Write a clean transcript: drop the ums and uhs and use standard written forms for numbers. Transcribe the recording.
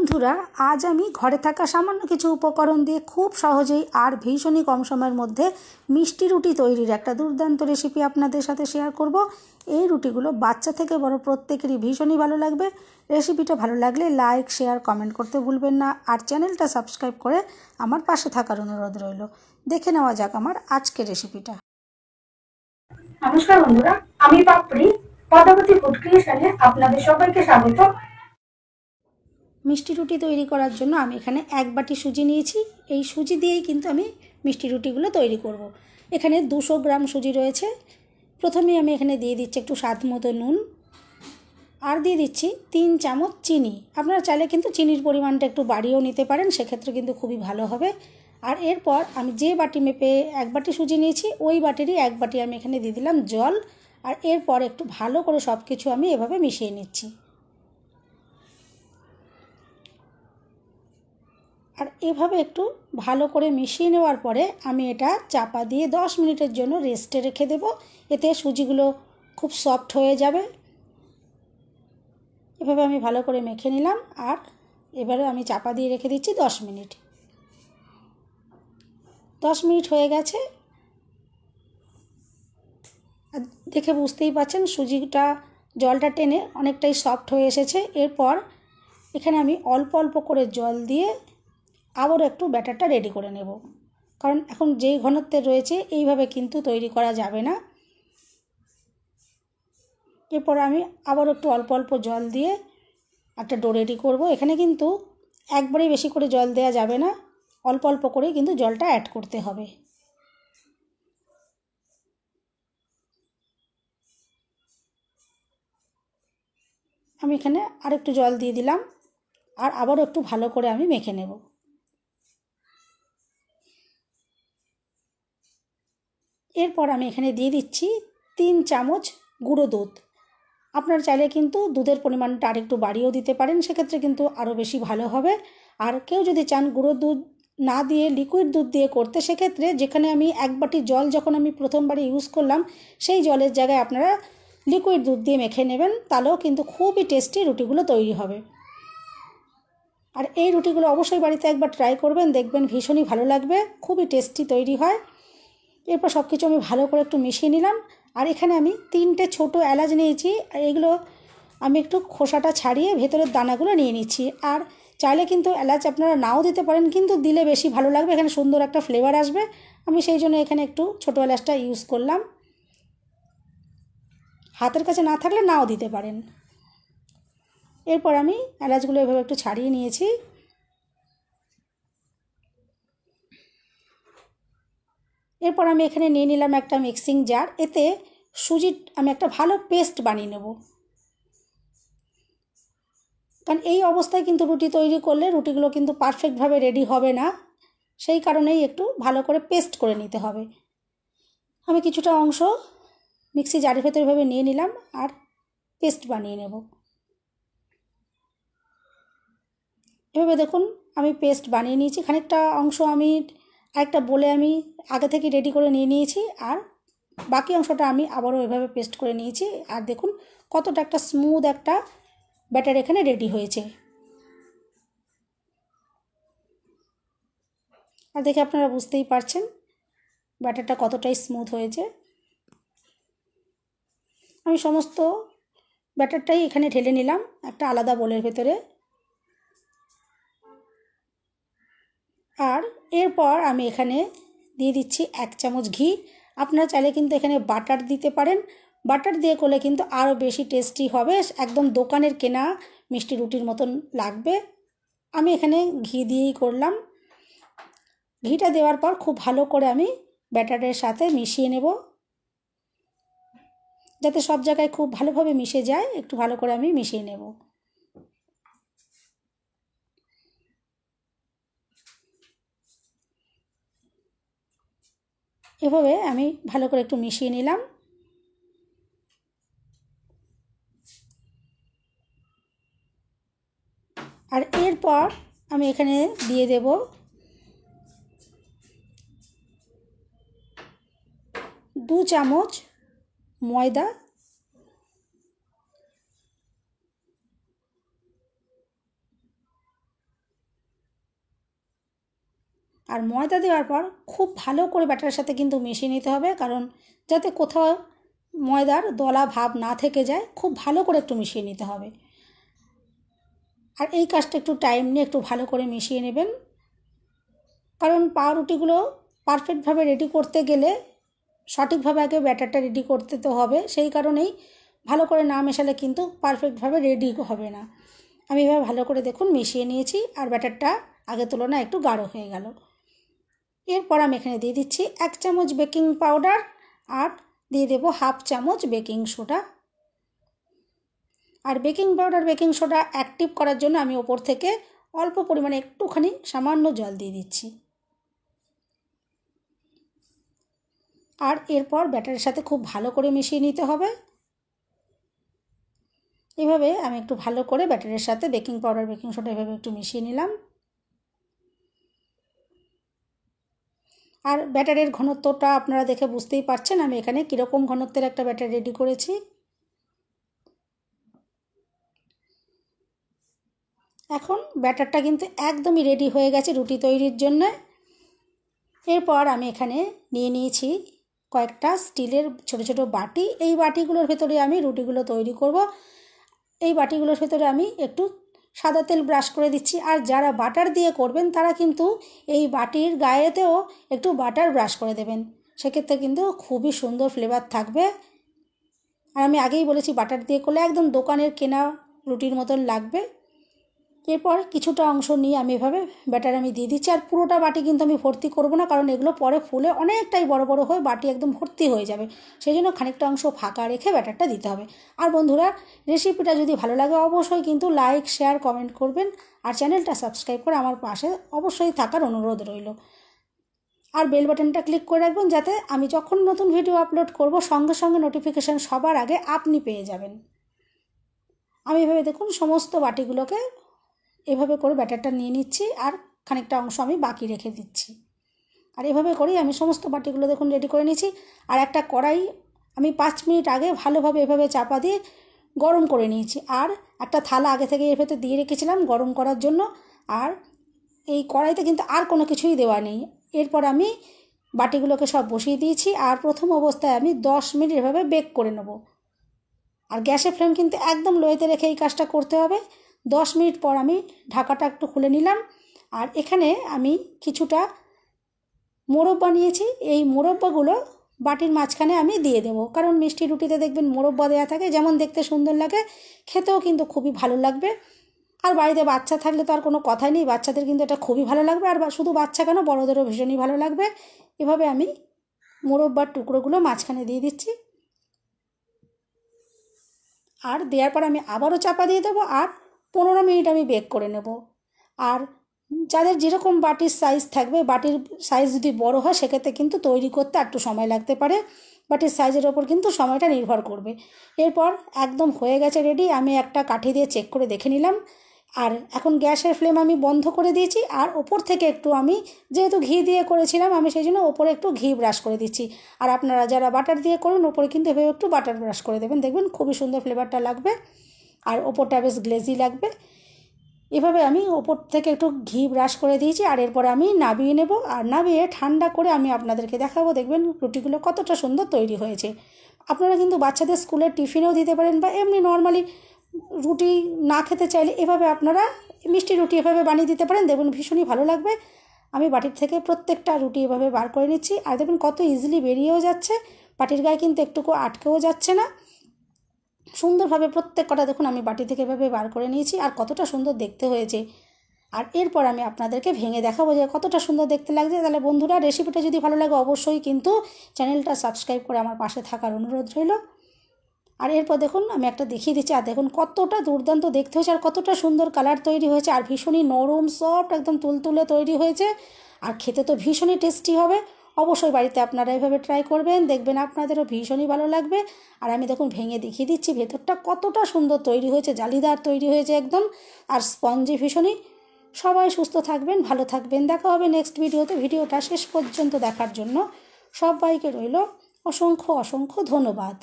বন্ধুরা, আজ আমি ঘরে থাকা সামান্য কিছু উপকরণ দিয়ে খুব সহজেই আর ভীষণই কম সময়ের মধ্যে মিষ্টি রুটি তৈরির একটা দুর্দান্ত রেসিপি আপনাদের সাথে শেয়ার করব। এই রুটিগুলো বাচ্চা থেকে বড় প্রত্যেকেরই ভীষণই ভালো লাগবে। রেসিপিটা ভালো লাগলে লাইক, শেয়ার, কমেন্ট করতে ভুলবেন না। আর চ্যানেলটা সাবস্ক্রাইব করে আমার পাশে থাকার অনুরোধ রইল। দেখে নেওয়া যাক আমার আজকের রেসিপিটা। নমস্কার বন্ধুরা, আমি পাপড়ি পদ্মাবতী ফুড ক্রিয়েশনে আপনাদের সবাইকে স্বাগত। মিষ্টি রুটি তৈরি করার জন্য আমি এখানে 1 বাটি সুজি নিয়েছি। এই সুজি দিয়েই কিন্তু আমি মিষ্টি রুটিগুলো তৈরি করব। এখানে 200 গ্রাম সুজি রয়েছে। প্রথমে আমি এখানে দিয়ে দিচ্ছি একটু স্বাদ মতো নুন, আর দিয়ে দিচ্ছি 3 চামচ চিনি। আপনারা চাইলে কিন্তু চিনির পরিমাণটা একটু বাড়িয়েও নিতে পারেন, সেক্ষেত্রে কিন্তু খুবই ভালো হবে। আর এরপর আমি যে বাটি মেপে 1 বাটি সুজি নিয়েছি, ওই বাটিরই 1 বাটি আমি এখানে দিয়ে দিলাম জল। আর এরপর একটু ভালো করে সব কিছু আমি এভাবে মিশিয়ে নিচ্ছি। আর এভাবে একটু ভালো করে মিশিয়ে নেওয়ার পরে আমি এটা চাপা দিয়ে 10 মিনিটের জন্য রেস্টে রেখে দেব। এতে সুজিগুলো খুব সফট হয়ে যাবে। এভাবে আমি ভালো করে মেখে নিলাম, আর এবারে আমি চাপা দিয়ে রেখে দিচ্ছি 10 মিনিট। 10 মিনিট হয়ে গেছে। আর দেখে বুঝতেই পারছেন সুজিটা জলটা টেনে অনেকটাই সফট হয়ে এসেছে। এরপর এখানে আমি অল্প অল্প করে জল দিয়ে আবারও একটু ব্যাটারটা রেডি করে নেব, কারণ এখন যেই ঘনত্বের রয়েছে এইভাবে কিন্তু তৈরি করা যাবে না। এরপর আমি আবারও একটু অল্প অল্প জল দিয়ে একটা ডো রেডি করব। এখানে কিন্তু একবারেই বেশি করে জল দেওয়া যাবে না, অল্প অল্প করেই কিন্তু জলটা অ্যাড করতে হবে। আমি এখানে আরেকটু জল দিয়ে দিলাম, আর আবারও একটু ভালো করে আমি মেখে নেব। এরপর আমি এখানে দিয়ে দিচ্ছি 3 চামচ গুঁড়ো দুধ। আপনারা চাইলে কিন্তু দুধের পরিমাণটা আরেকটু বাড়িয়েও দিতে পারেন, সেক্ষেত্রে কিন্তু আরও বেশি ভালো হবে। আর কেউ যদি চান গুঁড়ো দুধ না দিয়ে লিকুইড দুধ দিয়ে করতে, সেক্ষেত্রে যেখানে আমি 1 বাটি জল যখন আমি প্রথমবারে ইউজ করলাম, সেই জলের জায়গায় আপনারা লিকুইড দুধ দিয়ে মেখে নেবেন, তাহলেও কিন্তু খুবই টেস্টি রুটিগুলো তৈরি হবে। আর এই রুটিগুলো অবশ্যই বাড়িতে একবার ট্রাই করবেন, দেখবেন ভীষণই ভালো লাগবে, খুবই টেস্টি তৈরি হয়। এরপর সব কিছু আমি ভালো করে একটু মিশিয়ে নিলাম। আর এখানে আমি 3টে ছোটো এলাচ নিয়েছি, এগুলো আমি একটু খোসাটা ছাড়িয়ে ভেতরের দানাগুলো নিয়ে নিচ্ছি। আর চাইলে কিন্তু এলাচ আপনারা নাও দিতে পারেন, কিন্তু দিলে বেশি ভালো লাগবে, এখানে সুন্দর একটা ফ্লেভার আসবে। আমি সেই জন্য এখানে একটু ছোটো এলাচটা ইউজ করলাম। হাতের কাছে না থাকলে নাও দিতে পারেন। এরপর আমি এলাচগুলো এভাবে একটু ছাড়িয়ে নিয়েছি। এরপর আমি এখানে নিয়ে নিলাম একটা মিক্সিং জার। এতে সুজির আমি একটা ভালো পেস্ট বানিয়ে নেব, কারণ এই অবস্থায় কিন্তু রুটি তৈরি করলে রুটিগুলো কিন্তু পারফেক্টভাবে রেডি হবে না, সেই কারণেই একটু ভালো করে পেস্ট করে নিতে হবে। আমি কিছুটা অংশ মিক্সি জারের ভেতরে এভাবে নিয়ে নিলাম আর পেস্ট বানিয়ে নেব। এভাবে দেখুন আমি পেস্ট বানিয়ে নিয়েছি। খানিকটা অংশ আমি আরেকটা বলে আমি আগে থেকে রেডি করে নিয়ে নিয়েছি, আর বাকি অংশটা আমি আবারও এভাবে পেস্ট করে নিয়েছি। আর দেখুন কতটা একটা স্মুথ একটা ব্যাটার এখানে রেডি হয়েছে। আর দেখে আপনারা বুঝতেই পারছেন ব্যাটারটা কতটাই স্মুথ হয়েছে। আমি সমস্ত ব্যাটারটাই এখানে ঢেলে নিলাম একটা আলাদা বোলের ভেতরে। আর এরপর আমি এখানে দিয়ে দিচ্ছি 1 চামচ ঘি। আপনারা চাইলে কিন্তু এখানে বাটার দিতে পারেন, বাটার দিয়ে করলে কিন্তু আরও বেশি টেস্টি হবে, একদম দোকানের কেনা মিষ্টি রুটির মতন লাগবে। আমি এখানে ঘি দিয়েই করলাম। ঘিটা দেওয়ার পর খুব ভালো করে আমি ব্যাটারের সাথে মিশিয়ে নেব, যাতে সব জায়গায় খুব ভালোভাবে মিশে যায়। একটু ভালো করে আমি মিশিয়ে নেব। এভাবে আমি ভালো করে একটু মিশিয়ে নিলাম। আর এরপর আমি এখানে দিয়ে দেব 2 চামচ ময়দা। আর ময়দা দেওয়ার পর খুব ভালো করে ব্যাটারের সাথে কিন্তু মিশিয়ে নিতে হবে, কারণ যাতে কোথাও ময়দার দলা ভাব না থেকে যায়, খুব ভালো করে একটু মিশিয়ে নিতে হবে। আর এই কাজটা একটু টাইম নিয়ে একটু ভালো করে মিশিয়ে নেবেন, কারণ পাউরুটিগুলো পারফেক্টভাবে রেডি করতে গেলে সঠিকভাবে আগে ব্যাটারটা রেডি করতে তো হবে, সেই কারণেই ভালো করে না মেশালে কিন্তু পারফেক্টভাবে রেডি হবে না। আমি এভাবে ভালো করে দেখুন মিশিয়ে নিয়েছি, আর ব্যাটারটা আগের তুলনায় একটু গাঢ় হয়ে গেল। এরপর আমি এখানে দিয়ে দিচ্ছি 1 চামচ বেকিং পাউডার, আর দিয়ে দেবো 1/2 চামচ বেকিং সোডা। আর baking powder baking soda active করার জন্য আমি ওপর থেকে অল্প পরিমাণে একটুখানি সামান্য জল দিয়ে দিচ্ছি। আর এরপর ব্যাটারের সাথে খুব ভালো করে মিশিয়ে নিতে হবে। এভাবে আমি একটু ভালো করে ব্যাটারের সাথে বেকিং পাউডার বেকিং সোডা এভাবে একটু মিশিয়ে নিলাম। আর ব্যাটারের ঘনত্বটা আপনারা দেখে বুঝতেই পারছেন আমি এখানে কীরকম ঘনত্বের একটা ব্যাটার রেডি করেছি। এখন ব্যাটারটা কিন্তু একদমই রেডি হয়ে গেছে রুটি তৈরির জন্য। এরপর আমি এখানে নিয়ে নিয়েছি কয়েকটা স্টিলের ছোট ছোট বাটি। এই বাটিগুলোর ভেতরে আমি রুটিগুলো তৈরি করব। এই বাটিগুলোর ভেতরে আমি একটু সাদা তেল ব্রাশ করে দিচ্ছি। আর যারা বাটার দিয়ে করবেন তারা কিন্তু এই বাটির গায়েতেও একটু বাটার ব্রাশ করে দেবেন, সেক্ষেত্রে কিন্তু খুবই সুন্দর ফ্লেভার থাকবে। আর আমি আগেই বলেছি বাটার দিয়ে করলে একদম দোকানের কেনা রুটির মতন লাগবে। এরপর কিছুটা অংশ নিয়ে আমি এভাবে ব্যাটার আমি দিয়ে দিচ্ছি। আর পুরোটা বাটি কিন্তু আমি ভর্তি করব না, কারণ এগুলো পরে ফুলে অনেকটাই বড় বড় হয়ে বাটি একদম ভর্তি হয়ে যাবে, সেই জন্য খানিকটা অংশ ফাঁকা রেখে ব্যাটারটা দিতে হবে। আর বন্ধুরা, রেসিপিটা যদি ভালো লাগে অবশ্যই কিন্তু লাইক শেয়ার কমেন্ট করবেন, আর চ্যানেলটা সাবস্ক্রাইব করে আমার পাশে অবশ্যই থাকার অনুরোধ রইল। আর বেল বাটনটা ক্লিক করে রাখবেন, যাতে আমি যখন নতুন ভিডিও আপলোড করব সঙ্গে সঙ্গে নোটিফিকেশান সবার আগে আপনি পেয়ে যাবেন। আমি এভাবে দেখুন সমস্ত বাটিগুলোকে এভাবে করে ব্যাটারটা নিয়ে নিচ্ছি, আর খানিকটা অংশ আমি বাকি রেখে দিচ্ছি। আর এভাবে করেই আমি সমস্ত বাটিগুলো দেখুন রেডি করে নিয়েছি। আর একটা কড়াই আমি 5 মিনিট আগে ভালোভাবে এভাবে চাপা দিয়ে গরম করে নিয়েছি। আর একটা থালা আগে থেকে এর ভেতর দিয়ে রেখেছিলাম গরম করার জন্য। আর এই কড়াইতে কিন্তু আর কোনো কিছুই দেওয়া নেই। এরপর আমি বাটিগুলোকে সব বসিয়ে দিয়েছি, আর প্রথম অবস্থায় আমি 10 মিনিট এভাবে বেক করে নেব। আর গ্যাসের ফ্লেম কিন্তু একদম লোয়েতে রেখে এই কাজটা করতে হবে। 10 মিনিট পর আমি ঢাকাটা একটু খুলে নিলাম। আর এখানে আমি কিছুটা মোরব্বা নিয়েছি। এই মোরব্বাগুলো বাটির মাঝখানে আমি দিয়ে দেবো, কারণ মিষ্টি রুটিতে দেখবেন মোরব্বা দেওয়া থাকে, যেমন দেখতে সুন্দর লাগে খেতেও কিন্তু খুবই ভালো লাগবে। আর বাড়িতে বাচ্চা থাকলে তো আর কোনো কথাই নেই, বাচ্চাদের কিন্তু এটা খুবই ভালো লাগবে। আর শুধু বাচ্চা কেন, বড়োদেরও ভীষণই ভালো লাগবে। এভাবে আমি মোরব্বার টুকরোগুলো মাঝখানে দিয়ে দিচ্ছি। আর দেওয়ার পর আমি আবারও চাপা দিয়ে দেবো, আর 15 মিনিট আমি বেক করে নেব। আর যাদের যেরকম বাটির সাইজ থাকবে, বাটির সাইজ যদি বড় হয় সেক্ষেত্রে কিন্তু তৈরি করতে একটু সময় লাগতে পারে, বাটির সাইজের ওপর কিন্তু সময়টা নির্ভর করবে। এরপর একদম হয়ে গেছে রেডি। আমি একটা কাঠি দিয়ে চেক করে দেখে নিলাম। আর এখন গ্যাসের ফ্লেম আমি বন্ধ করে দিয়েছি। আর ওপর থেকে একটু আমি যেহেতু ঘি দিয়ে করেছিলাম, আমি সেই জন্য ওপরে একটু ঘি ব্রাশ করে দিচ্ছি। আর আপনারা যারা বাটার দিয়ে করুন ওপরে কিন্তু এভাবে একটু বাটার ব্রাশ করে দেবেন, দেখবেন খুবই সুন্দর ফ্লেভারটা লাগবে, আর ওপরটা বেশ গ্লেজি লাগবে। এভাবে আমি ওপর থেকে একটু ঘি ব্রাশ করে দিয়েছি। আর এরপর আমি নাবিয়ে নেব, আর নাবিয়ে ঠান্ডা করে আমি আপনাদেরকে দেখাবো, দেখবেন রুটিগুলো কতটা সুন্দর তৈরি হয়েছে। আপনারা কিন্তু বাচ্চাদের স্কুলের টিফিনেও দিতে পারেন, বা এমনি নর্মালি রুটি না খেতে চাইলে এভাবে আপনারা মিষ্টি রুটি এভাবে বানিয়ে দিতে পারেন, দেখবেন ভীষণই ভালো লাগবে। আমি বাটির থেকে প্রত্যেকটা রুটি এভাবে বার করে নিচ্ছি, আর দেখবেন কত ইজিলি বেরিয়েও যাচ্ছে, বাটির গায়ে কিন্তু একটুকু আটকেও যাচ্ছে না, সুন্দরভাবে প্রত্যেক কটা দেখুন আমি বাটি থেকে এভাবে বার করে নিয়েছি। আর কতটা সুন্দর দেখতে হয়েছে। আর এরপর আমি আপনাদেরকে ভেঙে দেখাবো যে কতটা সুন্দর দেখতে লাগছে। তাহলে বন্ধুরা, রেসিপিটা যদি ভালো লাগে অবশ্যই কিন্তু চ্যানেলটা সাবস্ক্রাইব করে আমার পাশে থাকার অনুরোধ রইল। আর এরপর দেখুন আমি একটা দেখিয়ে দিচ্ছি, আর দেখুন কতটা দুর্দান্ত দেখতে হয়েছে, আর কতটা সুন্দর কালার তৈরি হয়েছে, আর ভীষণই নরম সফট একদম তুলতুলে তৈরি হয়েছে, আর খেতে তো ভীষণই টেস্টি হবে। অবশ্যই বাড়িতে আপনারা এভাবে ট্রাই করবেন, দেখবেন আপনাদেরও ভীষণই ভালো লাগবে। আর আমি দেখুন ভেঙে দেখিয়ে দিচ্ছি ভেতরটা কতটা সুন্দর তৈরি হয়েছে, জালিদার তৈরি হয়েছে একদম, আর স্পঞ্জি ভীষণই। সবাই সুস্থ থাকবেন, ভালো থাকবেন, দেখা হবে নেক্সট ভিডিওতে। ভিডিওটা শেষ পর্যন্ত দেখার জন্য সবাইকে রইল অসংখ্য অসংখ্য ধন্যবাদ।